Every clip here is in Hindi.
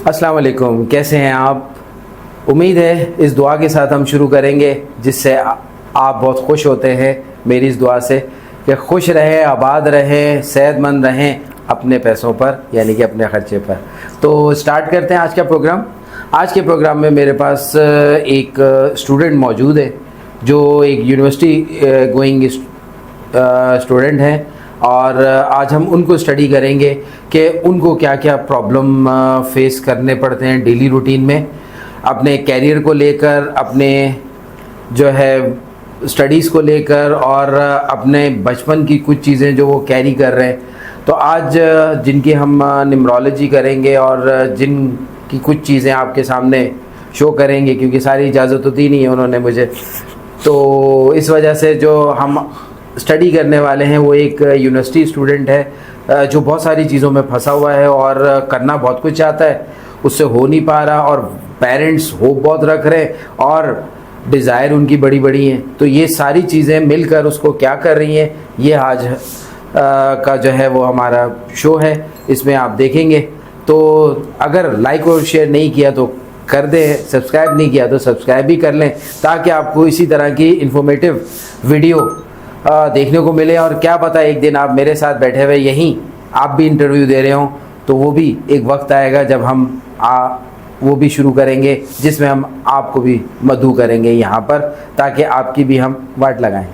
अस्सलाम वालेकुम, कैसे हैं आप? उम्मीद है इस दुआ के साथ हम शुरू करेंगे जिससे आप बहुत खुश होते हैं मेरी इस दुआ से कि खुश रहें, आबाद रहें, सेहतमंद रहें अपने पैसों पर यानी कि अपने ख़र्चे पर। तो स्टार्ट करते हैं आज का प्रोग्राम। आज के प्रोग्राम में मेरे पास एक स्टूडेंट मौजूद है जो एक यूनिवर्सिटी गोइंग स्टूडेंट हैं और आज हम उनको स्टडी करेंगे कि उनको क्या क्या प्रॉब्लम फेस करने पड़ते हैं डेली रूटीन में, अपने कैरियर को लेकर, अपने जो है स्टडीज़ को लेकर और अपने बचपन की कुछ चीज़ें जो वो कैरी कर रहे हैं। तो आज जिनकी हम न्यूमरोलॉजी करेंगे और जिनकी कुछ चीज़ें आपके सामने शो करेंगे, क्योंकि सारी इजाज़त तो दी नहीं है उन्होंने मुझे, तो इस वजह से जो हम स्टडी करने वाले हैं वो एक यूनिवर्सिटी स्टूडेंट है जो बहुत सारी चीज़ों में फंसा हुआ है और करना बहुत कुछ चाहता है, उससे हो नहीं पा रहा और पेरेंट्स होप बहुत रख रहे हैं और डिज़ायर उनकी बड़ी बड़ी हैं। तो ये सारी चीज़ें मिलकर उसको क्या कर रही हैं, ये आज का जो है वो हमारा शो है, इसमें आप देखेंगे। तो अगर लाइक और शेयर नहीं किया तो कर दें, सब्सक्राइब नहीं किया तो सब्सक्राइब भी कर लें ताकि आपको इसी तरह की इन्फॉर्मेटिव वीडियो देखने को मिले। और क्या पता एक दिन आप मेरे साथ बैठे हुए यहीं आप भी इंटरव्यू दे रहे हों, तो वो भी एक वक्त आएगा जब हम वो भी शुरू करेंगे जिसमें हम आपको भी मदऊ करेंगे यहाँ पर, ताकि आपकी भी हम वाट लगाएं।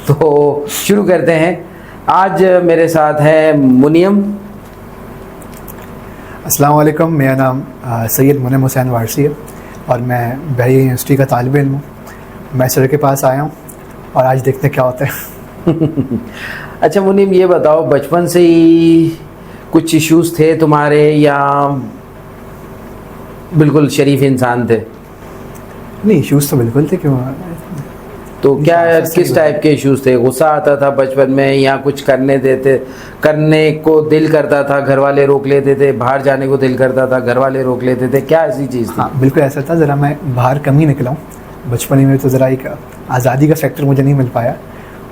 तो शुरू करते हैं। आज मेरे साथ है मुनीम। अस्सलाम वालेकुम, मेरा नाम सैयद मुनीम हुसैन वारसी है और मैं बहरिया यूनिवर्सिटी का तालिब इल्म हूँ। मैं सर के पास आया हूँ और आज देखते क्या होता है। अच्छा मुनीम, ये बताओ, बचपन से ही कुछ इश्यूज़ थे तुम्हारे या बिल्कुल शरीफ इंसान थे? नहीं, इश्यूज़ तो बिल्कुल थे। क्यों? तो क्या किस टाइप के इश्यूज़ थे? गुस्सा आता था बचपन में या कुछ करने को दिल करता था, घर वाले रोक लेते थे, बाहर जाने को दिल करता था, घर वाले रोक लेते थे, क्या ऐसी चीज़ थी? हाँ बिल्कुल ऐसा था। ज़रा मैं बाहर कम ही निकला हूँ बचपन में, तो ज़रा एक आज़ादी का फैक्टर मुझे नहीं मिल पाया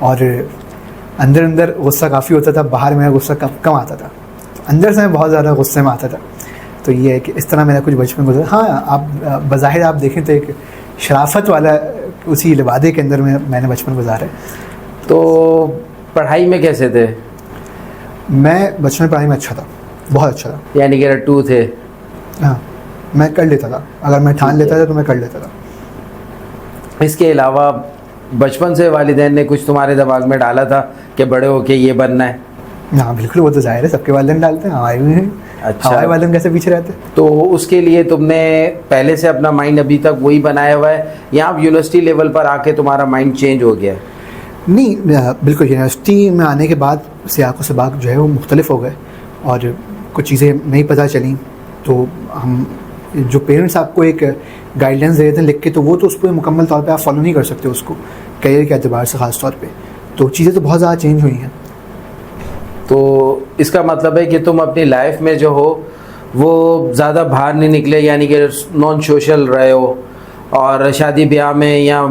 और अंदर गुस्सा काफ़ी होता था, बाहर मेरा गुस्सा कम आता था। तो अंदर से मैं बहुत ज़्यादा गुस्से में आता था। तो ये है कि इस तरह मेरा कुछ बचपन गुजरा। हाँ, आप बज़ाहिर आप देखें तो एक शराफत वाला उसी लिबादे के अंदर में मैंने बचपन गुजारा। तो पढ़ाई में कैसे थे? मैं बचपन पढ़ाई में अच्छा था, बहुत अच्छा था। यानी कि रट्टू थे? हाँ, मैं कर लेता था, अगर मैं ठान लेता था तो मैं कर लेता था। इसके अलावा बचपन से वालिदैन ने कुछ तुम्हारे दिमाग में डाला था कि बड़े होके ये बनना है? हाँ बिल्कुल, वो तो जाहिर है, सबके वालिदैन डालते हैं, हमारे भी हैं। अच्छा, हमारे वालिदैन कैसे पीछे रहते? तो उसके लिए तुमने पहले से अपना माइंड अभी तक वही बनाया हुआ है या आप यूनिवर्सिटी लेवल पर आके तुम्हारा माइंड चेंज हो गया है? नहीं, बिल्कुल यूनिवर्सिटी में आने के बाद सियाक़ सबाक़ जो है वो मुख्तलिफ हो गए और कुछ चीज़ें नहीं पता चली। तो हम जो पेरेंट्स आपको एक गाइडलाइंस दे देते हैं लिख के, तो वो तो उसको मुकम्मल तौर पे आप फॉलो नहीं कर सकते उसको, करियर के एतबार से ख़ास तौर पे। तो चीज़ें तो बहुत ज़्यादा चेंज हुई हैं। तो इसका मतलब है कि तुम अपनी लाइफ में जो हो वो ज़्यादा बाहर नहीं निकले, यानी कि नॉन सोशल रहे हो और शादी ब्याह में या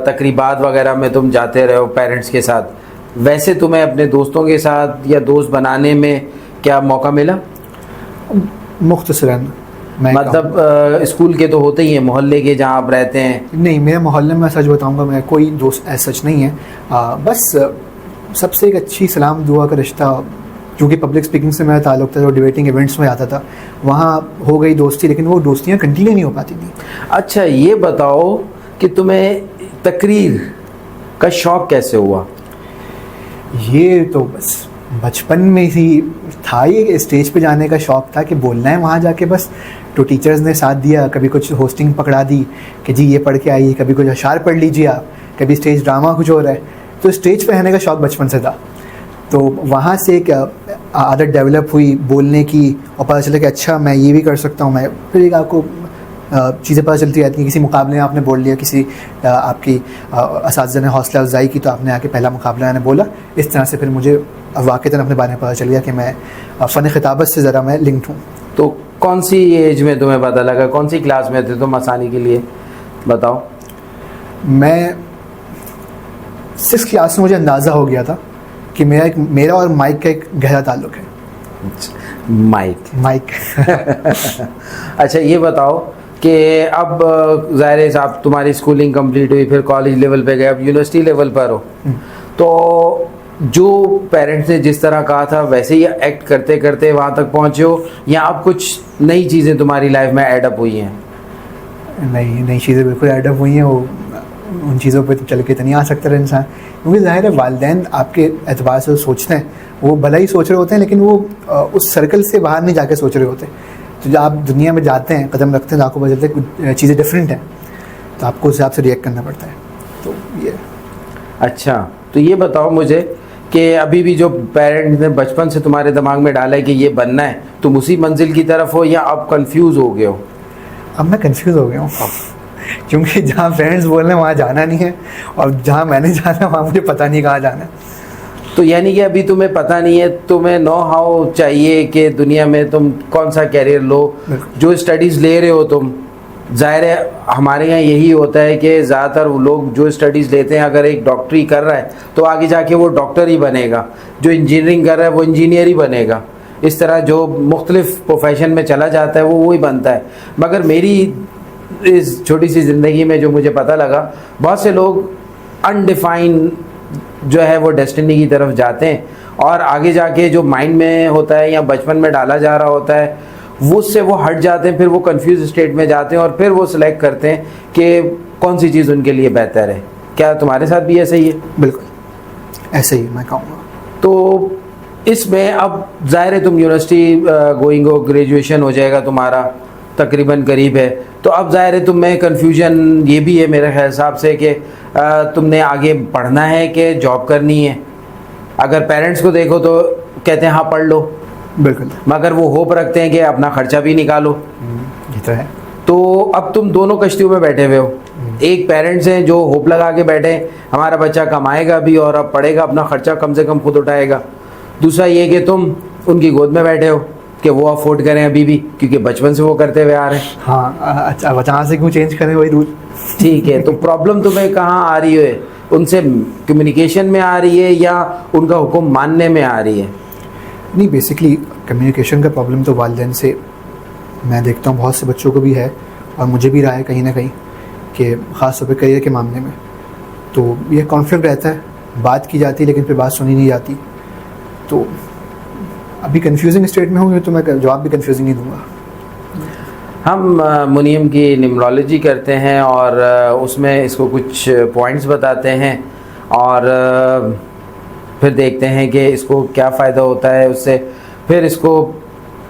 तकरीबात वगैरह में तुम जाते रहे हो पेरेंट्स के साथ। वैसे तुम्हें अपने दोस्तों के साथ या दोस्त बनाने में क्या मौका मिला? मुख्तसरन मतलब स्कूल के तो होते ही हैं, मोहल्ले के जहाँ आप रहते हैं? नहीं, मेरे मोहल्ले में सच बताऊंगा मैं कोई दोस्त ऐसा सच नहीं है। बस सबसे एक अच्छी सलाम दुआ का रिश्ता, क्योंकि पब्लिक स्पीकिंग से मेरा ताल्लुक़ था, जो डिबेटिंग इवेंट्स में आता था वहाँ हो गई दोस्ती, लेकिन वो दोस्तियाँ कंटिन्यू नहीं हो पाती थी। अच्छा, ये बताओ कि तुम्हें तकरीर का शौक़ कैसे हुआ? ये तो बस बचपन में ही था, ये स्टेज पे जाने का शौक़ था कि बोलना है वहाँ जाके बस। तो टीचर्स ने साथ दिया, कभी कुछ होस्टिंग पकड़ा दी कि जी ये पढ़ के आइए, कभी कुछ अशार पढ़ लीजिए आप, कभी स्टेज ड्रामा कुछ हो रहा है। तो स्टेज पे रहने का शौक़ बचपन से था। तो वहाँ से एक आदत डेवलप हुई बोलने की और पता चला कि अच्छा मैं ये भी कर सकता हूँ। मैं फिर एक आपको चीज़ें पता चलती रहती हैं। किसी मुकाबले में आपने बोल लिया, किसी आपकी असातिज़ा ने हौसला अफजाई की तो आपने आके पहला मुकाबला मैंने बोला। इस तरह से फिर मुझे वाक़ईतन अपने बारे में पता चल गया कि मैं फ़न ख़िताबत से ज़रा मैं लिंक्ड हूँ। तो कौन सी एज में तुम्हें पता लगा? कौन सी क्लास में थे तुम? आसानी के लिए बताओ। मैं 6th क्लास में मुझे अंदाज़ा हो गया था कि मेरा और माइक का एक गहरा ताल्लुक़ है। माइक। अच्छा ये बताओ कि अब ज़ाहिर है साहब तुम्हारी स्कूलिंग कंप्लीट हुई, फिर कॉलेज लेवल पे गए, अब यूनिवर्सिटी लेवल पर हो, तो जो पेरेंट्स ने जिस तरह कहा था वैसे ही एक्ट करते करते वहाँ तक पहुँचे हो, या अब कुछ नई चीज़ें तुम्हारी लाइफ में एडअप हुई हैं? नई चीज़ें बिल्कुल एडअप हुई हैं। वो उन चीज़ों पे तो चल के तो नहीं आ सकता रहा इंसान, क्योंकि ज़ाहिर है वालिदैन आपके एतबार से सोचते हैं, वो भला ही सोच रहे होते हैं, लेकिन वो उस सर्कल से बाहर नहीं जाके सोच रहे होते। तो जब आप दुनिया में जाते हैं, कदम रखते हैं, तो आपको पता चलता है कुछ चीज़ें डिफरेंट हैं, तो आपको उस हिसाब से रिएक्ट करना पड़ता है। तो ये अच्छा, तो ये बताओ मुझे कि अभी भी जो पेरेंट्स ने बचपन से तुम्हारे दिमाग में डाला है कि ये बनना है, तुम उसी मंजिल की तरफ हो या अब कंफ्यूज हो गए हो? अब मैं कंफ्यूज हो गया हूँ क्योंकि जहाँ पेरेंट्स बोल रहे हैं वहाँ जाना नहीं है, और जहाँ मैंने जाना है वहाँ मुझे पता नहीं कहाँ जाना है। तो यानी कि अभी तुम्हें पता नहीं है, तुम्हें नो हाउ चाहिए कि दुनिया में तुम कौन सा कैरियर लो, जो स्टडीज़ ले रहे हो तुम। ज़ाहिर है हमारे यहाँ यही होता है कि ज़्यादातर वो लोग जो स्टडीज़ लेते हैं, अगर एक डॉक्टरी कर रहा है तो आगे जाके वो डॉक्टर ही बनेगा, जो इंजीनियरिंग कर रहा है वो इंजीनियर ही बनेगा, इस तरह जो मुख्तलिफ प्रोफेशन में चला जाता है वो वही बनता है। मगर मेरी इस छोटी सी ज़िंदगी में जो मुझे पता लगा, बहुत से लोग अनडिफाइंड जो है वो डेस्टिनी की तरफ जाते हैं, और आगे जाके जो माइंड में होता है या बचपन में डाला जा रहा होता है वो उससे वो हट जाते हैं, फिर वो कंफ्यूज स्टेट में जाते हैं और फिर वो सिलेक्ट करते हैं कि कौन सी चीज़ उनके लिए बेहतर है। क्या तुम्हारे साथ भी ऐसा ही है? बिल्कुल ऐसे ही मैं कहूँगा। तो इसमें अब ज़ाहिर है तुम यूनिवर्सिटी गोइंग हो, ग्रेजुएशन हो जाएगा तुम्हारा, तकरीबन करीब है, तो अब ज़ाहिर है तुम में कन्फ्यूजन ये भी है मेरे हिसाब से कि तुमने आगे पढ़ना है कि जॉब करनी है। अगर पेरेंट्स को देखो तो कहते हैं हाँ पढ़ लो, बिल्कुल, मगर वो होप रखते हैं कि अपना खर्चा भी निकालो। ये तो है। तो अब तुम दोनों कश्तियों में बैठे हुए हो। एक पेरेंट्स हैं जो होप लगा के बैठे हमारा बच्चा कमाएगा भी और अब पढ़ेगा, अपना खर्चा कम से कम खुद उठाएगा। दूसरा ये कि तुम उनकी गोद में बैठे हो कि वो अफोर्ड करें अभी भी, क्योंकि बचपन से वो करते हुए आ रहे हैं। हाँ, अच्छा अब अचानक से क्यों चेंज करें वही रूल? ठीक है, तो प्रॉब्लम तुम्हें कहाँ आ रही है? उनसे कम्युनिकेशन में आ रही है या उनका हुक्म मानने में आ रही है? नहीं, बेसिकली कम्युनिकेशन का प्रॉब्लम तो वालिदैन से मैं देखता हूँ बहुत से बच्चों को भी है, और मुझे भी रहा है कहीं ना कहीं, कि ख़ास तौर पर करियर के मामले में तो ये कॉन्फ्लिक्ट रहता है, बात की जाती है लेकिन फिर बात सुनी नहीं जाती। तो अभी कंफ्यूजिंग स्टेट में हूँ, तो मैं जवाब भी कंफ्यूजिंग ही दूंगा। हम मुनीम की न्यूमरोलॉजी करते हैं और उसमें इसको कुछ पॉइंट्स बताते हैं, और फिर देखते हैं कि इसको क्या फ़ायदा होता है उससे। फिर इसको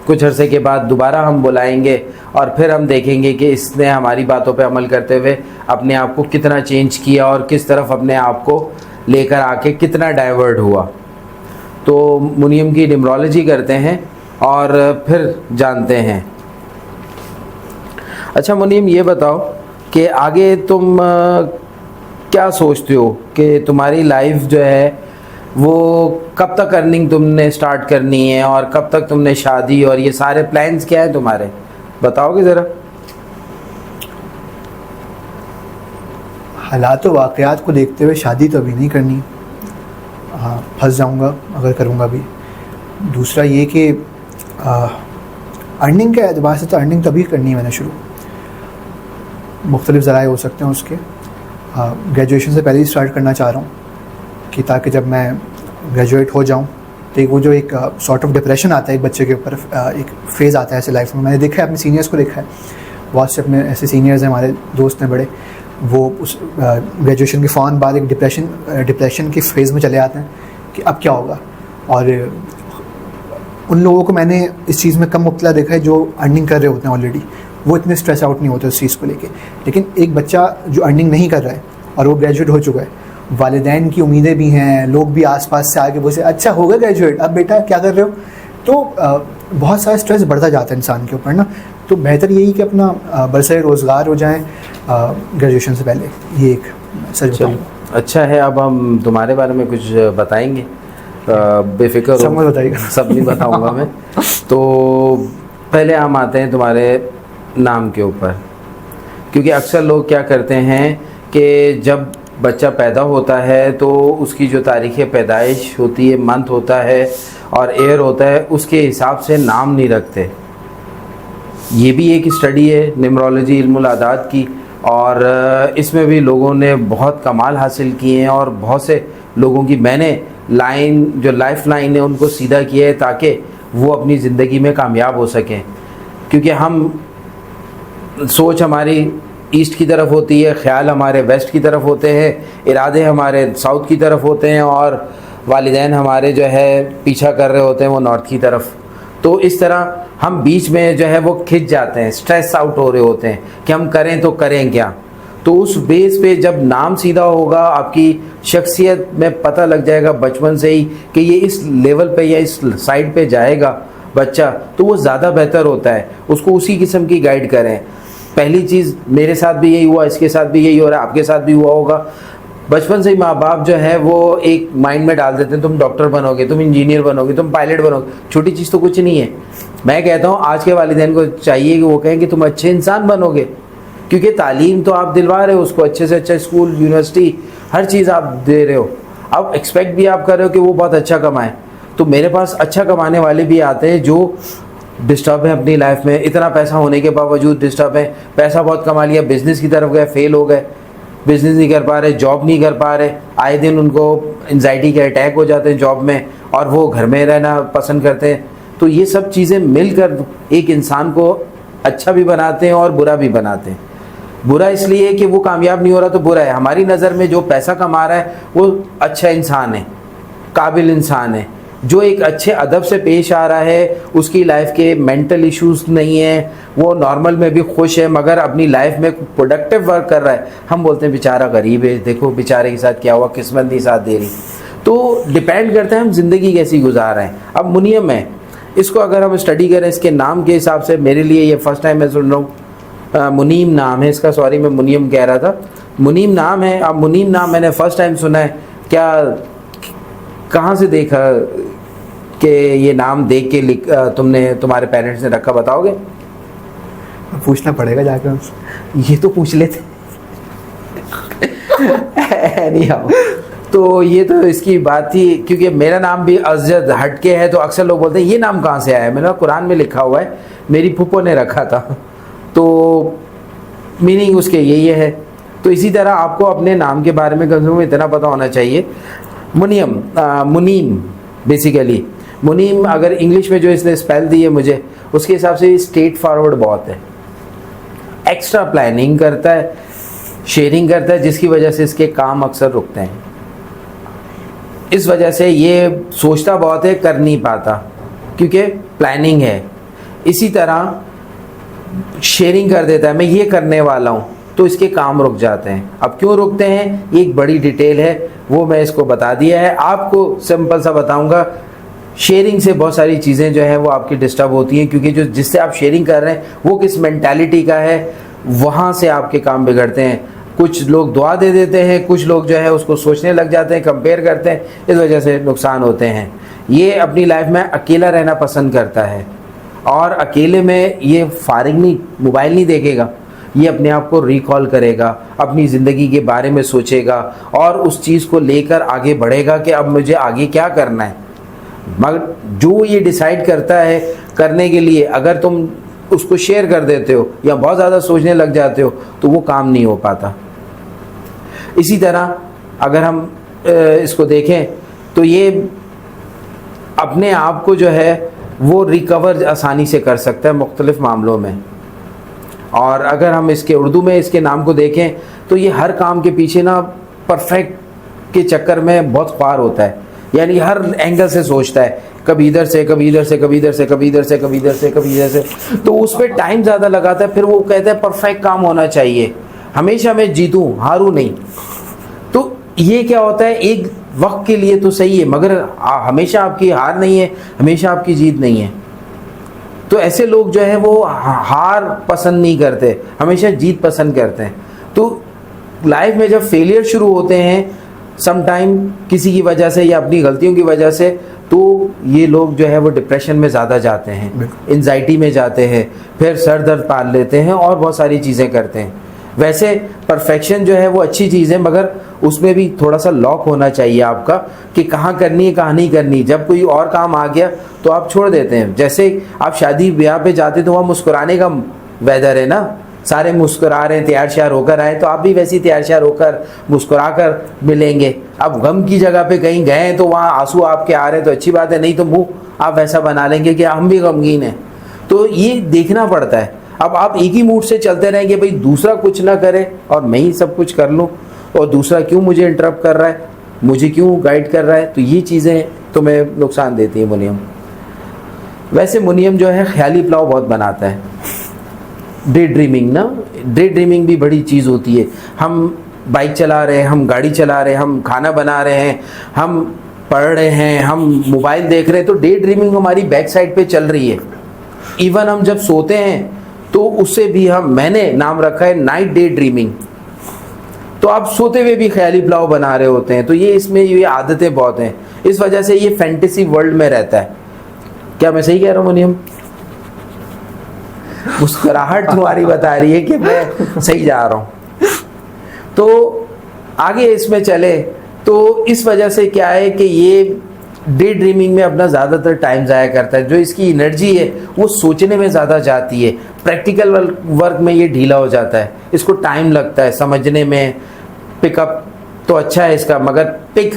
कुछ अरसे के बाद दोबारा हम बुलाएंगे और फिर हम देखेंगे कि इसने हमारी बातों पे अमल करते हुए अपने आप को कितना चेंज किया और किस तरफ अपने आप को लेकर आके कितना डाइवर्ट हुआ। तो मुनीम की न्यूमरोलॉजी करते हैं और फिर जानते हैं। अच्छा मुनीम, ये बताओ कि आगे तुम क्या सोचते हो कि तुम्हारी लाइफ जो है वो कब तक अर्निंग तुमने स्टार्ट करनी है, और कब तक तुमने शादी, और ये सारे प्लान्स क्या है तुम्हारे, बताओगे ज़रा? हालात व वाक़यात को देखते हुए शादी तो अभी नहीं करनी, हाँ फंस जाऊंगा अगर करूंगा भी। दूसरा ये कि अर्निंग के एतबार से तो अर्निंग तभी करनी है मैंने शुरू, मुख्तलिफ ज़राए हो सकते हैं उसके। ग्रेजुएशन से पहले ही स्टार्ट करना चाह रहा हूँ कि ताकि जब मैं ग्रेजुएट हो जाऊँ तो वो जो एक सॉर्ट ऑफ डिप्रेशन आता है एक बच्चे के ऊपर, एक फेज़ आता है ऐसे लाइफ में। मैंने देखा है, अपने सीनियर्स को देखा है, बहुत से अपने ऐसे सीनियर्स हैं हमारे दोस्त हैं बड़े, वो उस ग्रेजुएशन के फ़ौरन बाद एक डिप्रेशन के फेज़ में चले आते हैं कि अब क्या होगा। और उन लोगों को मैंने इस चीज़ में कम मुब्तला देखा है जो अर्निंग कर रहे होते हैं ऑलरेडी, वो इतने स्ट्रेस आउट नहीं होते उस चीज़ को लेके। लेकिन एक बच्चा जो अर्निंग नहीं कर रहा है और वो ग्रेजुएट हो चुका है, वालिदैन की उम्मीदें भी हैं, लोग भी आसपास से आगे बोलते अच्छा होगा ग्रेजुएट, अब बेटा क्या कर रहे हो, तो बहुत सारा स्ट्रेस बढ़ता जाता है इंसान के ऊपर ना। तो बेहतर यही कि अपना बरसरे रोज़गार हो जाए ग्रेजुएशन से पहले, ये एक सच बताऊँगा। अच्छा है, अब हम तुम्हारे बारे में कुछ बताएंगे, बेफिक्र हो, सब बताइएगा। सब नहीं बताऊंगा मैं। तो पहले हम आते हैं तुम्हारे नाम के ऊपर, क्योंकि अक्सर लोग क्या करते हैं कि जब बच्चा पैदा होता है तो उसकी जो तारीख़ पैदाइश होती है, मंथ होता है, और एयर होता है उसके हिसाब से नाम नहीं रखते। ये भी एक स्टडी है न्यूमरोलॉजी इल्मुल आदाद की, और इसमें भी लोगों ने बहुत कमाल हासिल किए हैं और बहुत से लोगों की मैंने लाइन जो लाइफ लाइन है उनको सीधा किया है ताकि वो अपनी ज़िंदगी में कामयाब हो सकें। क्योंकि हम सोच हमारी ईस्ट की तरफ होती है, ख़्याल हमारे वेस्ट की तरफ होते हैं, इरादे हमारे साउथ की तरफ होते हैं और वालिदैन हमारे जो है पीछा कर रहे होते हैं वो नॉर्थ की तरफ। तो इस तरह हम बीच में जो है वो खिंच जाते हैं, स्ट्रेस आउट हो रहे होते हैं कि हम करें तो करें क्या। तो उस बेस पे जब नाम सीधा होगा, आपकी शख्सियत में पता लग जाएगा बचपन से ही कि ये इस लेवल पे या इस साइड पे जाएगा बच्चा, तो वो ज़्यादा बेहतर होता है। उसको उसी किस्म की गाइड करें। पहली चीज़ मेरे साथ भी यही हुआ, इसके साथ भी यही हो रहा है, आपके साथ भी हुआ होगा। बचपन से ही माँ बाप जो है वो एक माइंड में डाल देते हैं तुम डॉक्टर बनोगे, तुम इंजीनियर बनोगे, तुम पायलट बनोगे। छोटी चीज़ तो कुछ नहीं है। मैं कहता हूँ आज के वालिदैन को चाहिए कि वो कहें कि तुम अच्छे इंसान बनोगे, क्योंकि तालीम तो आप दिलवा रहे हो उसको, अच्छे से अच्छा स्कूल यूनिवर्सिटी हर चीज़ आप दे रहे हो। अब एक्सपेक्ट भी आप कर रहे हो कि वो बहुत अच्छा कमाए। तो मेरे पास अच्छा कमाने वाले भी आते हैं जो डिस्टर्ब है अपनी लाइफ में, इतना पैसा होने के बावजूद डिस्टर्ब है। पैसा बहुत कमा लिया, बिज़नेस की तरफ गए, फेल हो गए, बिज़नेस नहीं कर पा रहे, जॉब नहीं कर पा रहे, आए दिन उनको एंजाइटी के अटैक हो जाते हैं जॉब में और वो घर में रहना पसंद करते हैं। तो ये सब चीज़ें मिलकर एक इंसान को अच्छा भी बनाते हैं और बुरा भी बनाते हैं। बुरा इसलिए कि वो कामयाब नहीं हो रहा तो बुरा है। हमारी नज़र में जो पैसा कमा रहा है वो अच्छा इंसान है, काबिल इंसान है, जो एक अच्छे अदब से पेश आ रहा है, उसकी लाइफ के मेंटल इश्यूज नहीं है, वो नॉर्मल में भी खुश है, मगर अपनी लाइफ में प्रोडक्टिव वर्क कर रहा है। हम बोलते हैं बेचारा गरीब है, देखो बेचारे के साथ क्या हुआ, किस्मत नहीं साथ दे रही। तो डिपेंड करता है हम जिंदगी कैसी गुजार रहे हैं। अब मुनीम है, इसको अगर हम स्टडी करें इसके नाम के हिसाब से, मेरे लिए ये फर्स्ट टाइम मैं सुन रहा हूँ। मुनीम नाम है इसका, सॉरी मैं मुनीम कह रहा था, मुनीम नाम है। अब मुनीम नाम मैंने फर्स्ट टाइम सुना है। क्या कहाँ से देखा कि ये नाम देख के तुमने तुम्हारे पेरेंट्स ने रखा, बताओगे? पूछना पड़ेगा जाकर उनसे। ये तो पूछ लेते नहीं आओ। तो ये तो इसकी बात थी, क्योंकि मेरा नाम भी अज़द हटके है तो अक्सर लोग बोलते हैं ये नाम कहाँ से आया है। मैंने कहा कुरान में लिखा हुआ है, मेरी फूफो ने रखा था, तो मीनिंग उसके यही है। तो इसी तरह आपको अपने नाम के बारे में कम से कम इतना पता होना चाहिए। मुनीम बेसिकली, मुनीम अगर इंग्लिश में जो इसने स्पेल दी है मुझे, उसके हिसाब से स्ट्रेट फॉरवर्ड बहुत है, एक्स्ट्रा प्लानिंग करता है, शेयरिंग करता है, जिसकी वजह से इसके काम अक्सर रुकते हैं। इस वजह से ये सोचता बहुत है, कर नहीं पाता, क्योंकि प्लानिंग है। इसी तरह शेयरिंग कर देता है, मैं ये करने वाला हूँ, तो इसके काम रुक जाते हैं। अब क्यों रुकते हैं ये एक बड़ी डिटेल है, वो मैं इसको बता दिया है। आपको सिंपल सा बताऊंगा, शेयरिंग से बहुत सारी चीज़ें जो है वो आपकी डिस्टर्ब होती हैं, क्योंकि जो जिससे आप शेयरिंग कर रहे हैं वो किस मेंटालिटी का है, वहाँ से आपके काम बिगड़ते हैं। कुछ लोग दुआ दे देते हैं, कुछ लोग जो है उसको सोचने लग जाते हैं, कंपेयर करते हैं, इस वजह से नुकसान होते हैं। ये अपनी लाइफ में अकेला रहना पसंद करता है और अकेले में ये फारिग नहीं, मोबाइल नहीं देखेगा, ये अपने आप को रिकॉल करेगा, अपनी ज़िंदगी के बारे में सोचेगा और उस चीज़ को लेकर आगे बढ़ेगा कि अब मुझे आगे क्या करना है। मगर जो ये डिसाइड करता है करने के लिए, अगर तुम उसको शेयर कर देते हो या बहुत ज़्यादा सोचने लग जाते हो तो वो काम नहीं हो पाता। इसी तरह अगर हम इसको देखें तो ये अपने आप को जो है वो रिकवर आसानी से कर सकता है मुख्तलिफ़ मामलों में। और अगर हम इसके उर्दू में इसके नाम को देखें तो ये हर काम के पीछे ना परफेक्ट के चक्कर में बहुत ख्वार होता है, यानी हर एंगल से सोचता है, कभी इधर से, कभी इधर से, कभी इधर से, कभी इधर से, कभी इधर से, कभी इधर से, तो उस पर टाइम ज़्यादा लगाता है। फिर वो कहता है परफेक्ट काम होना चाहिए, हमेशा मैं जीतूँ, हारूँ नहीं। तो ये क्या होता है, एक वक्त के लिए तो सही है, मगर हमेशा आपकी हार नहीं है, हमेशा आपकी जीत नहीं है। तो ऐसे लोग जो है वो हार पसंद नहीं करते, हमेशा जीत पसंद करते हैं। तो लाइफ में जब फेलियर शुरू होते हैं सम टाइम किसी की वजह से या अपनी गलतियों की वजह से, तो ये लोग जो है वो डिप्रेशन में ज़्यादा जाते हैं, एंजाइटी में जाते हैं, फिर सर दर्द पाल लेते हैं और बहुत सारी चीज़ें करते हैं। वैसे परफेक्शन जो है वो अच्छी चीज़ है, मगर उसमें भी थोड़ा सा लॉक होना चाहिए आपका कि कहाँ करनी है कहाँ नहीं करनी। जब कोई और काम आ गया तो आप छोड़ देते हैं। जैसे आप शादी ब्याह पे जाते तो वहाँ मुस्कुराने का वेदर है ना, सारे मुस्कुरा रहे हैं, तैयार श्यार होकर आए, तो आप भी वैसे ही तैयार श्यार होकर मुस्कुरा कर मिलेंगे। अब गम की जगह पे कहीं गए हैं तो वहाँ आंसू आपके आ रहे हैं तो अच्छी बात है, नहीं तो मुंह आप वैसा बना लेंगे कि हम भी गमगीन हैं। तो ये देखना पड़ता है। अब आप एक ही मूड से चलते रहेंगे, भाई दूसरा कुछ ना करे और मैं ही सब कुछ कर लूँ, और दूसरा क्यों मुझे इंटरप्ट कर रहा है, मुझे क्यों गाइड कर रहा है, तो ये चीज़ें तुम्हें नुकसान देती हैं मुनियम। वैसे मुनियम जो है ख्याली पुलाव बहुत बनाता है, डे ड्रीमिंग ना, डे ड्रीमिंग भी बड़ी चीज़ होती है। हम बाइक चला रहे हैं, हम गाड़ी चला रहे हैं, हम खाना बना रहे हैं, हम पढ़ रहे हैं, हम मोबाइल देख रहे हैं, तो डे ड्रीमिंग हमारी बैक साइड पे चल रही है। इवन हम जब सोते हैं तो उससे भी मैंने नाम रखा है नाइट डे ड्रीमिंग। तो आप सोते हुए भी ख्याली पुलाव बना रहे होते हैं। तो ये इसमें ये आदतें बहुत हैं, इस वजह से ये फैंटेसी वर्ल्ड में रहता है। क्या मैं सही कह रहा हूँ मुनियम? मुस्कुराहट तुम्हारी बता रही है कि मैं सही जा रहा हूँ। तो आगे इसमें चले तो इस वजह से क्या है कि ये डे ड्रीमिंग में अपना ज़्यादातर टाइम ज़ाया करता है। जो इसकी एनर्जी है वो सोचने में ज़्यादा जाती है, प्रैक्टिकल वर्क में ये ढीला हो जाता है, इसको टाइम लगता है समझने में। पिकअप तो अच्छा है इसका, मगर पिक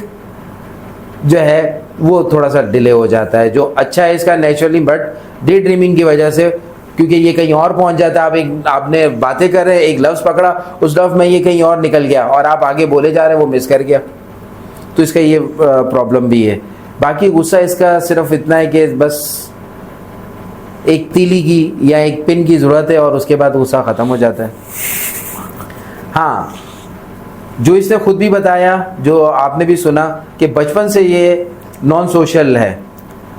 जो है वो थोड़ा सा डिले हो जाता है। जो अच्छा है इसका नेचुरली, बट डे ड्रीमिंग की वजह से, क्योंकि ये कहीं और पहुंच जाता है। आपने बातें कर रहे हैं, एक लफ्ज़ पकड़ा, उस लफ्ज़ में ये कहीं और निकल गया और आप आगे बोले जा रहे हैं, वो मिस कर गया। तो इसका ये प्रॉब्लम भी है। बाकी गुस्सा इसका सिर्फ इतना है कि बस एक तीली की या एक पिन की ज़रूरत है और उसके बाद गुस्सा ख़त्म हो जाता है। हाँ, जो इसने खुद भी बताया, जो आपने भी सुना, कि बचपन से ये नॉन सोशल है,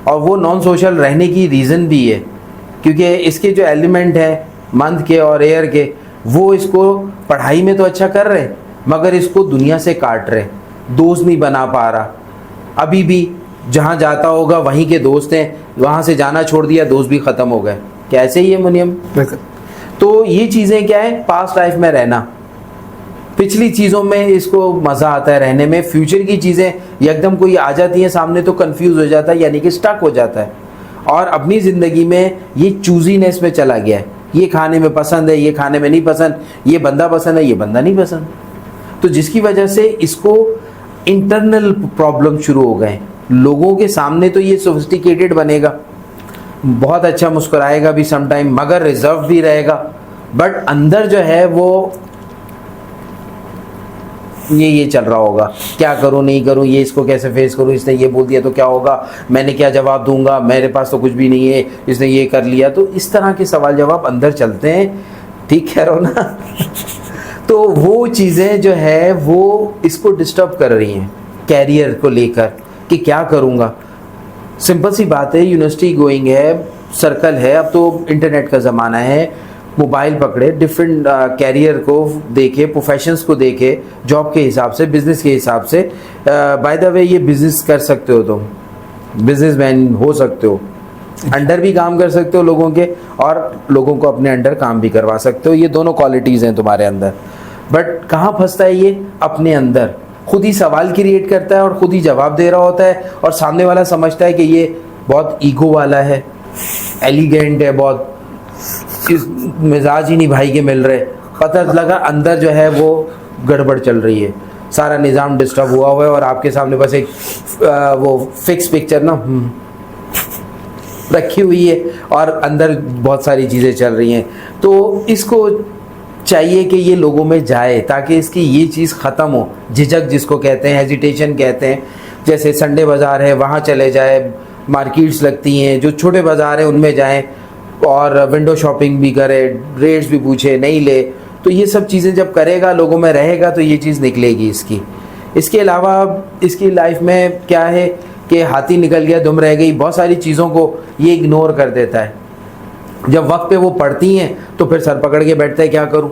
और वो नॉन सोशल रहने की रीज़न भी है क्योंकि इसके जो एलिमेंट हैं मंथ के और एयर के, वो इसको पढ़ाई में तो अच्छा कर रहे मगर इसको दुनिया से काट रहे, दोस्त नहीं बना पा रहा। अभी भी जहाँ जाता होगा वहीं के दोस्त हैं, वहाँ से जाना छोड़ दिया, दोस्त भी ख़त्म हो गए। कैसे ही है मुनियम? तो ये चीज़ें क्या है, पास्ट लाइफ में रहना, पिछली चीज़ों में इसको मज़ा आता है रहने में। फ्यूचर की चीज़ें एकदम कोई आ जाती हैं सामने तो कंफ्यूज हो जाता है, यानी कि स्टक हो जाता है। और अपनी ज़िंदगी में ये चूजीनेस में चला गया है, ये खाने में पसंद है, ये खाने में नहीं पसंद, ये बंदा पसंद है, ये बंदा नहीं पसंद। तो जिसकी वजह से इसको इंटरनल प्रॉब्लम शुरू हो गए। लोगों के सामने तो ये सोफिस्टिकेटेड बनेगा, बहुत अच्छा मुस्कुराएगा भी समटाइम, मगर रिजर्व भी रहेगा, बट अंदर जो है वो ये चल रहा होगा, क्या करूं नहीं करूं, ये इसको कैसे फेस करूं, इसने ये बोल दिया तो क्या होगा, मैंने क्या जवाब दूंगा, मेरे पास तो कुछ भी नहीं है, इसने ये कर लिया। तो इस तरह के सवाल जवाब अंदर चलते हैं, ठीक कह रहा हूं ना? तो वो चीज़ें जो है वो इसको डिस्टर्ब कर रही हैं कैरियर को लेकर कि क्या करूंगा। सिंपल सी बात है, यूनिवर्सिटी गोइंग है, सर्कल है, अब तो इंटरनेट का ज़माना है, मोबाइल पकड़े, डिफरेंट कैरियर को देखे, प्रोफेशंस को देखे, जॉब के हिसाब से, बिजनेस के हिसाब से। बाय द वे, ये बिजनेस कर सकते हो, तुम बिजनेसमैन हो सकते हो, अंडर भी काम कर सकते हो लोगों के, और लोगों को अपने अंडर काम भी करवा सकते हो। ये दोनों क्वालिटीज़ हैं तुम्हारे अंदर। बट कहाँ फंसता है ये? अपने अंदर खुद ही सवाल क्रिएट करता है और खुद ही जवाब दे रहा होता है, और सामने वाला समझता है कि ये बहुत ईगो वाला है, एलिगेंट है, बहुत इस मिजाज ही नहीं भाई के मिल रहे। पता लगा अंदर जो है वो गड़बड़ चल रही है, सारा निज़ाम डिस्टर्ब हुआ हुआ है, और आपके सामने बस एक वो फिक्स पिक्चर ना रखी हुई है और अंदर बहुत सारी चीज़ें चल रही हैं। तो इसको चाहिए कि ये लोगों में जाए ताकि इसकी ये चीज़ ख़त्म हो, झिझक जिसको कहते हैं, हेजिटेशन कहते हैं। जैसे संडे बाज़ार है, वहाँ चले जाए, मार्केट्स लगती हैं, जो छोटे बाज़ार हैं उनमें जाएं, और विंडो शॉपिंग भी करे, रेट्स भी पूछे, नहीं ले। तो ये सब चीज़ें जब करेगा, लोगों में रहेगा, तो ये चीज़ निकलेगी इसकी। इसके अलावा इसकी लाइफ में क्या है कि हाथी निकल गया दुम रह गई, बहुत सारी चीज़ों को ये इग्नोर कर देता है। जब वक्त पे वो पढ़ती हैं तो फिर सर पकड़ के बैठता है, क्या करूं,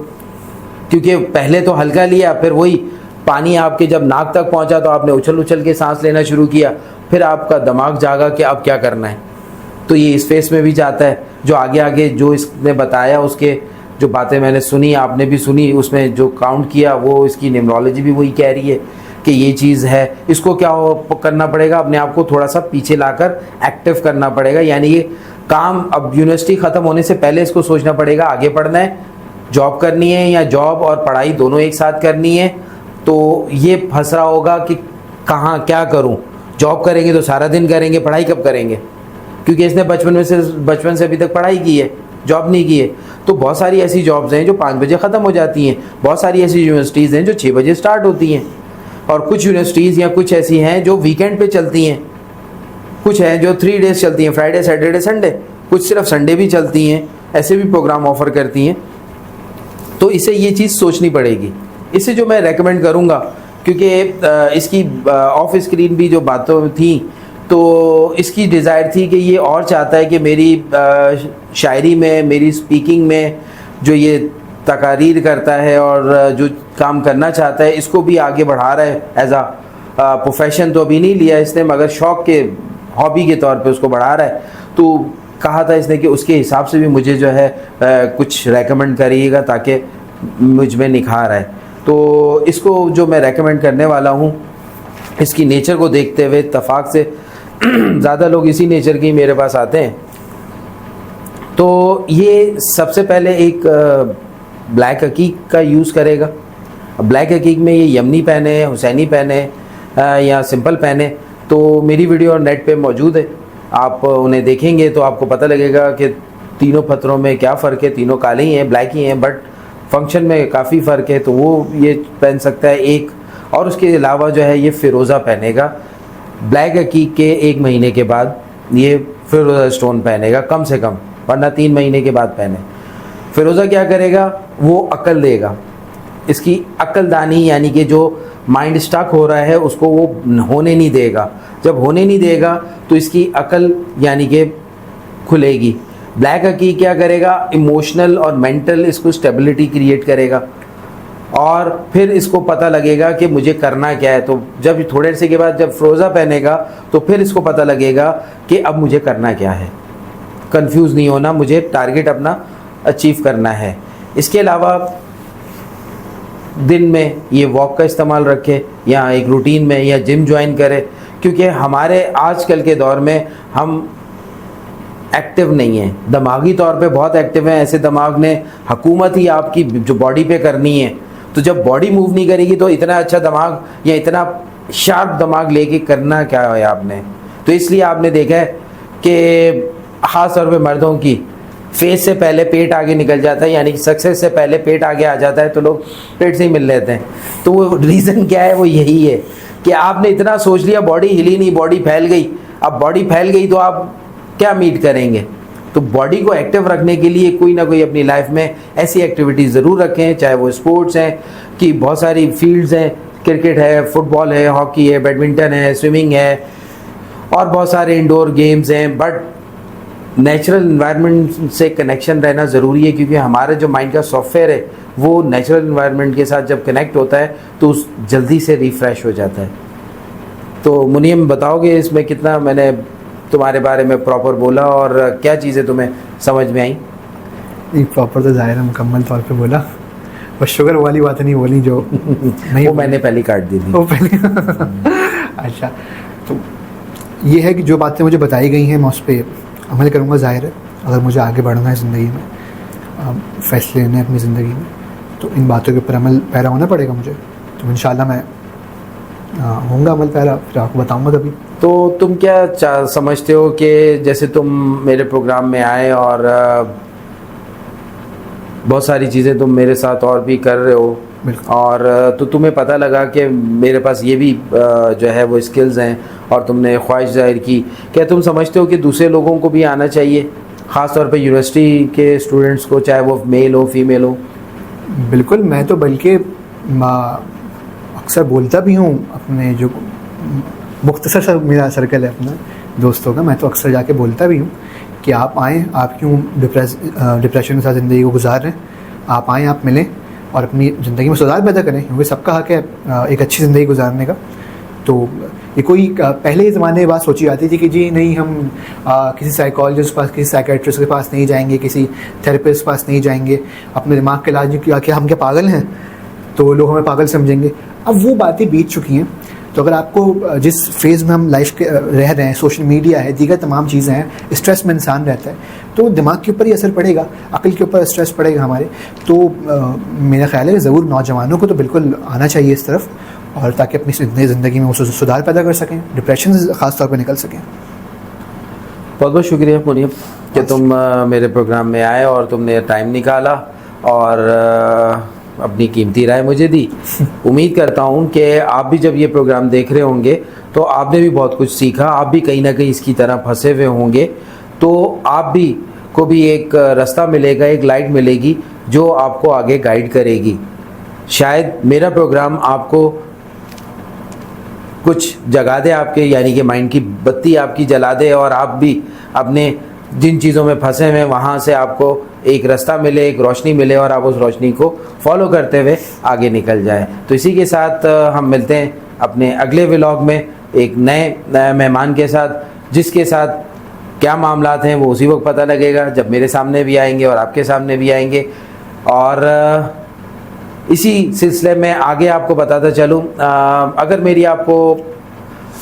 क्योंकि पहले तो हल्का लिया, फिर वही पानी आपके जब नाक तक पहुंचा तो आपने उछल उछल के सांस लेना शुरू किया, फिर आपका दिमाग जागा कि अब क्या करना है। तो ये इस फेस में भी जाता है, जो आगे आगे जो इसने बताया उसके जो बातें मैंने सुनी, आपने भी सुनी, उसमें जो काउंट किया वो इसकी न्यूमरोलॉजी भी वही कह रही है कि ये चीज़ है। इसको क्या करना पड़ेगा, अपने आप को थोड़ा सा पीछे लाकर एक्टिव करना पड़ेगा। यानी ये काम अब यूनिवर्सिटी ख़त्म होने से पहले इसको सोचना पड़ेगा, आगे पढ़ना है, जॉब करनी है, या जॉब और पढ़ाई दोनों एक साथ करनी है। तो ये फंस रहा होगा कि कहाँ क्या करूँ। जॉब करेंगे तो सारा दिन करेंगे, पढ़ाई कब करेंगे, क्योंकि इसने बचपन से अभी तक पढ़ाई की है, जॉब नहीं की है। तो बहुत सारी ऐसी जॉब्स हैं जो 5 बजे ख़त्म हो जाती हैं, बहुत सारी ऐसी यूनिवर्सिटीज़ हैं जो 6 बजे स्टार्ट होती हैं, और कुछ यूनिवर्सिटीज़ या कुछ ऐसी हैं जो वीकेंड पे चलती हैं, कुछ हैं जो 3 डेज़ चलती हैं, फ्राइडे सैटरडे संडे, कुछ सिर्फ संडे भी चलती हैं, ऐसे भी प्रोग्राम ऑफ़र करती हैं। तो इसे ये चीज़ सोचनी पड़ेगी। इसे जो मैं रेकमेंड करूँगा, क्योंकि इसकी ऑफ स्क्रीन भी जो बातें थी, तो इसकी डिज़ायर थी कि ये और चाहता है कि मेरी शायरी में, मेरी स्पीकिंग में जो ये तकारीर करता है और जो काम करना चाहता है, इसको भी आगे बढ़ा रहा है। एज आ प्रोफेशन तो अभी नहीं लिया इसने, मगर शौक़ के, हॉबी के तौर पे उसको बढ़ा रहा है। तो कहा था इसने कि उसके हिसाब से भी मुझे जो है कुछ रेकमेंड करिएगा ताकि मुझ में निखार आए। तो इसको जो मैं रेकमेंड करने वाला हूँ, इसकी नेचर को देखते हुए इत्तफाक से ज़्यादा लोग इसी नेचर की मेरे पास आते हैं। तो ये सबसे पहले एक ब्लैक हकीक का यूज़ करेगा। ब्लैक हकीक में ये यमनी पेन है, हुसैनी पेन है या सिंपल पेन है। तो मेरी वीडियो नेट पे मौजूद है, आप उन्हें देखेंगे तो आपको पता लगेगा कि तीनों पत्थरों में क्या फ़र्क है। तीनों काले ही हैं, ब्लैक ही हैं, बट फंक्शन में काफ़ी फ़र्क है। तो वो ये पहन सकता है एक, और उसके अलावा जो है ये फ़िरोज़ा पहनेगा। ब्लैक हकीक के 1 महीने के बाद ये फ़िरोज़ा स्टोन पहनेगा कम से कम, वरना 3 महीने के बाद पहने। फ़िरोज़ा क्या करेगा, वो अक्ल देगा, इसकी अक्लदानी, यानी कि जो माइंड स्टक हो रहा है उसको वो होने नहीं देगा। जब होने नहीं देगा तो इसकी अक्ल यानी कि खुलेगी। ब्लैक हकीक क्या करेगा, इमोशनल और मेंटल इसको स्टेबिलिटी क्रिएट करेगा, और फिर इसको पता लगेगा कि मुझे करना क्या है। तो जब थोड़े से के बाद जब फ़िरोज़ा पहनेगा तो फिर इसको पता लगेगा कि अब मुझे करना क्या है, कंफ्यूज नहीं होना, मुझे टारगेट अपना अचीव करना है। इसके अलावा दिन में ये वॉक का इस्तेमाल रखे, या एक रूटीन में, या जिम ज्वाइन करे, क्योंकि हमारे आजकल के दौर में हम एक्टिव नहीं हैं, दिमागी तौर पे बहुत एक्टिव हैं। ऐसे दिमाग ने हुकूमत ही आपकी जो बॉडी पे करनी है। तो जब बॉडी मूव नहीं करेगी तो इतना अच्छा दिमाग या इतना शार्प दिमाग लेके करना क्या है आपने। तो इसलिए आपने देखा है कि ख़ास तौर पे मर्दों की फेस से पहले पेट आगे निकल जाता है, यानी कि सक्सेस से पहले पेट आगे आ जाता है, तो लोग पेट से ही मिल लेते हैं। तो वो रीज़न क्या है, वो यही है कि आपने इतना सोच लिया, बॉडी हिली नहीं, बॉडी फैल गई। अब बॉडी फैल गई तो आप क्या मीट करेंगे। तो बॉडी को एक्टिव रखने के लिए कोई ना कोई अपनी लाइफ में ऐसी एक्टिविटीज़ ज़रूर रखें, चाहे वो स्पोर्ट्स हैं, कि बहुत सारी फील्ड्स हैं, क्रिकेट है, फुटबॉल है, हॉकी है, बैडमिंटन है, स्विमिंग है, और बहुत सारे इंडोर गेम्स हैं। बट नेचुरल इन्वायरमेंट से कनेक्शन रहना ज़रूरी है, क्योंकि हमारे जो माइंड का सॉफ्टवेयर है वो नेचुरल इन्वायरमेंट के साथ जब कनेक्ट होता है तो उस जल्दी से रिफ़्रेश हो जाता है। तो मुनीम, बताओगे इसमें कितना मैंने तुम्हारे बारे में प्रॉपर बोला और क्या चीज़ें तुम्हें समझ में आई? नहीं, प्रॉपर तो ज़ाहिर है मुकम्मल तौर पे बोला, बस शुगर वाली बातें नहीं बोली जो नहीं वो मैंने पहले काट दी थी। वो पहले अच्छा, तो ये है कि जो बातें मुझे बताई गई हैं मैं उस पर अमल करूँगा। ज़ाहिर है अगर मुझे आगे बढ़ना है ज़िंदगी में, फ़ैसले लेने अपनी ज़िंदगी में, तो इन बातों के ऊपर अमल पैरा होना पड़ेगा मुझे। तो इंशाल्लाह मैं होऊंगा अमल पैरा, फिर आपको बताऊँगा तभी। तो तुम क्या समझते हो कि जैसे तुम मेरे प्रोग्राम में आए और बहुत सारी चीज़ें तुम मेरे साथ और भी कर रहे हो, और तो तुम्हें पता लगा कि मेरे पास ये भी जो है वो स्किल्स हैं, और तुमने ख्वाहिश जाहिर की, क्या तुम समझते हो कि दूसरे लोगों को भी आना चाहिए, ख़ास तौर पे यूनिवर्सिटी के स्टूडेंट्स को, चाहे वो मेल हो फीमेल हो? बिल्कुल, मैं तो बल्कि अक्सर बोलता भी हूँ अपने जो मुख्तसर सा मेरा सर्कल है अपना दोस्तों का, मैं तो अक्सर जाके बोलता भी हूँ कि आप आएँ, आप क्यों डिप्रेशन के साथ ज़िंदगी को गुजार रहे हैं, आप आएँ, आप मिलें और अपनी ज़िंदगी में सुधार पैदा करें, क्योंकि सबका हक है एक अच्छी ज़िंदगी गुजारने का। तो ये कोई पहले ज़माने में बात सोची जाती थी कि जी नहीं, हम किसी साइकोलॉजिस्ट के पास, किसी साइकेट्रिस्ट के पास नहीं जाएंगे, किसी थेरेपिस्ट के पास नहीं जाएंगे, अपने दिमाग के इलाज क्या हम क्या पागल हैं, तो लोग हमें पागल समझेंगे। अब वो बातें बीत चुकी हैं। तो अगर आपको जिस फेज़ में हम लाइफ के रह रहे हैं, सोशल मीडिया है, दीगर तमाम चीज़ें हैं, स्ट्रेस में इंसान रहता है, तो दिमाग के ऊपर ही असर पड़ेगा, अक्ल के ऊपर स्ट्रेस पड़ेगा हमारे। तो मेरा ख्याल है ज़रूर नौजवानों को तो बिल्कुल आना चाहिए इस तरफ, और ताकि अपनी ज़िंदगी में सुधार पैदा कर सकें, डिप्रेशन से ख़ास तौर पर निकल सकें। बहुत बहुत शुक्रिया मुनीब कि तुम मेरे प्रोग्राम में आए और तुमने टाइम निकाला और अपनी कीमती राय मुझे दी। उम्मीद करता हूँ कि आप भी जब ये प्रोग्राम देख रहे होंगे तो आपने भी बहुत कुछ सीखा, आप भी कहीं ना कहीं इसकी तरह फंसे हुए होंगे, तो आप भी को भी एक रास्ता मिलेगा, एक लाइट मिलेगी जो आपको आगे गाइड करेगी। शायद मेरा प्रोग्राम आपको कुछ जगा दे, आपके यानी कि माइंड की बत्ती आपकी जला दे और आप भी अपने जिन चीज़ों में फंसे हुए वहाँ से आपको एक रास्ता मिले, एक रोशनी मिले और आप उस रोशनी को फॉलो करते हुए आगे निकल जाए। तो इसी के साथ हम मिलते हैं अपने अगले व्लॉग में एक नए मेहमान के साथ, जिसके साथ क्या मामलात हैं वो उसी वक्त पता लगेगा जब मेरे सामने भी आएंगे और आपके सामने भी आएंगे। और इसी सिलसिले में आगे आपको बताता चलूँ, अगर मेरी आपको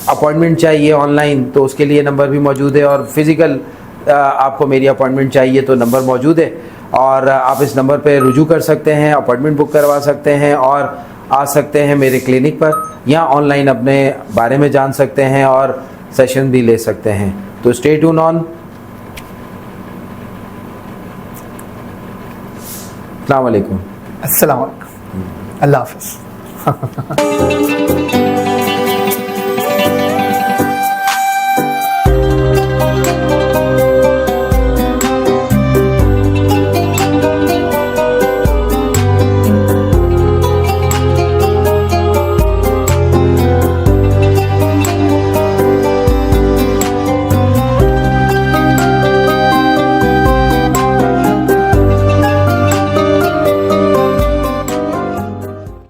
अपॉइंटमेंट चाहिए ऑनलाइन तो उसके लिए नंबर भी मौजूद है, और फिज़िकल आपको मेरी अपॉइंटमेंट चाहिए तो नंबर मौजूद है, और आप इस नंबर पे रुजू कर सकते हैं, अपॉइंटमेंट बुक करवा सकते हैं और आ सकते हैं मेरे क्लिनिक पर, या ऑनलाइन अपने बारे में जान सकते हैं और सेशन भी ले सकते हैं। तो स्टे ट्यून ऑन। अस्सलाम वालेकुम। अस्सलाम वालेकुम। अल्लाह हाफ़िज़।